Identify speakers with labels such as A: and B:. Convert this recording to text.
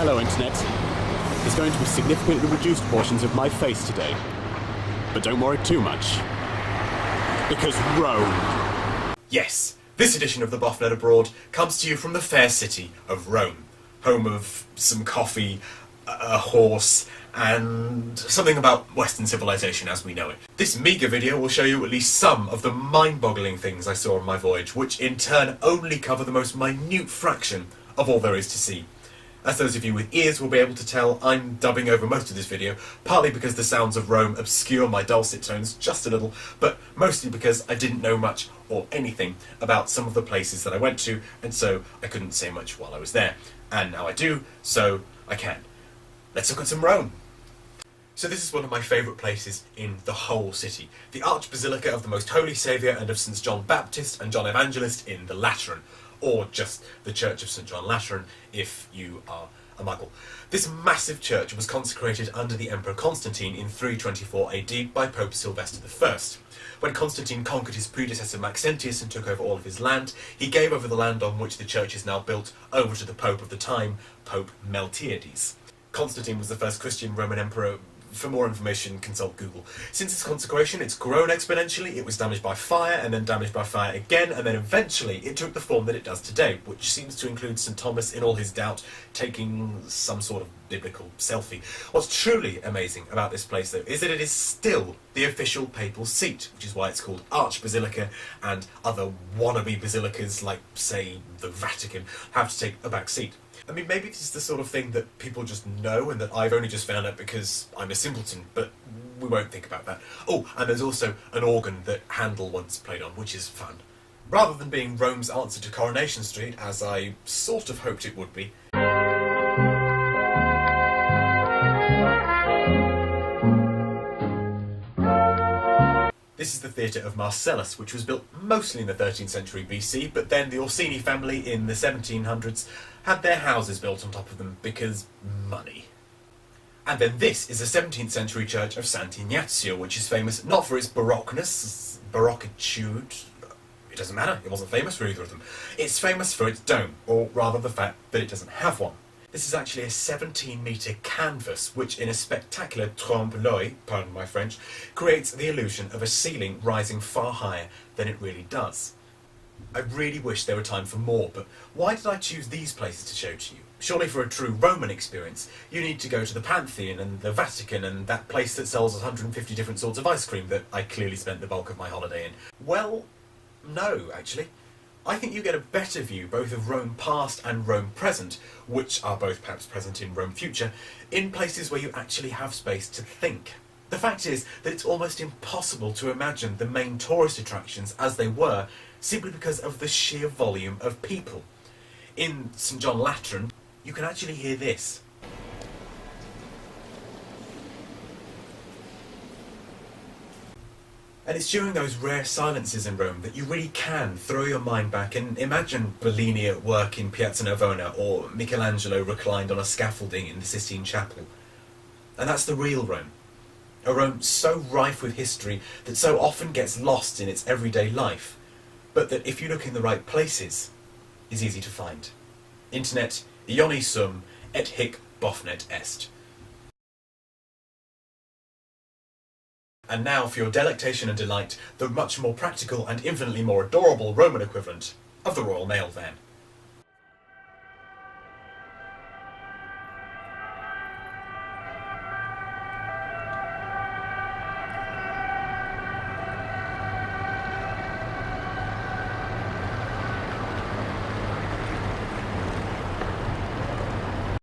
A: Hello, Internet. There's going to be significantly reduced portions of my face today. But don't worry too much. Because Rome.
B: Yes, this edition of the Boffnet Abroad comes to you from the fair city of Rome, home of some coffee, a horse, and something about Western civilization as we know it. This meagre video will show you at least some of the mind-boggling things I saw on my voyage, which in turn only cover the most minute fraction of all there is to see. As those of you with ears will be able to tell, I'm dubbing over most of this video, partly because the sounds of Rome obscure my dulcet tones just a little, but mostly because I didn't know much or anything about some of the places that I went to, and so I couldn't say much while I was there. And now I do, so I can. Let's look at some Rome. So this is one of my favourite places in the whole city. The Archbasilica of the Most Holy Saviour and of St John Baptist and John Evangelist in the Lateran, or just the Church of St John Lateran if you are a muggle. This massive church was consecrated under the Emperor Constantine in 324 AD by Pope Sylvester I. When Constantine conquered his predecessor Maxentius and took over all of his land, he gave over the land on which the church is now built over to the Pope of the time, Pope Miltiades. Constantine was the first Christian Roman emperor. For more information, consult Google. Since its consecration, it's grown exponentially. It was damaged by fire, and then damaged by fire again, and then eventually it took the form that it does today, which seems to include St Thomas, in all his doubt, taking some sort of biblical selfie. What's truly amazing about this place, though, is that it is still the official papal seat, which is why it's called Archbasilica, and other wannabe basilicas, like, say, the Vatican, have to take a back seat. I mean, maybe this is the sort of thing that people just know and that I've only just found out because I'm a simpleton, but we won't think about that. Oh, and there's also an organ that Handel once played on, which is fun. Rather than being Rome's answer to Coronation Street, as I sort of hoped it would be, this is the theatre of Marcellus, which was built mostly in the 13th century BC, but then the Orsini family in the 1700s had their houses built on top of them because money. And then this is the 17th century church of Sant'Ignazio, which is famous not for its baroqueness, baroquitude, it doesn't matter, it wasn't famous for either of them. It's famous for its dome, or rather the fact that it doesn't have one. This is actually a 17-metre canvas, which in a spectacular trompe-l'oeil, pardon my French, creates the illusion of a ceiling rising far higher than it really does. I really wish there were time for more, but why did I choose these places to show to you? Surely for a true Roman experience, you need to go to the Pantheon and the Vatican and that place that sells 150 different sorts of ice cream that I clearly spent the bulk of my holiday in. Well, no, actually. I think you get a better view both of Rome past and Rome present, which are both perhaps present in Rome future, in places where you actually have space to think. The fact is that it's almost impossible to imagine the main tourist attractions as they were, simply because of the sheer volume of people. In St John Lateran, you can actually hear this. And it's during those rare silences in Rome that you really can throw your mind back and imagine Bellini at work in Piazza Navona or Michelangelo reclined on a scaffolding in the Sistine Chapel. And that's the real Rome. A Rome so rife with history that so often gets lost in its everyday life, but that if you look in the right places, is easy to find. Internet, Jonny sum, et hic Boffnet est. And now, for your delectation and delight, the much more practical and infinitely more adorable Roman equivalent of the Royal Mail van.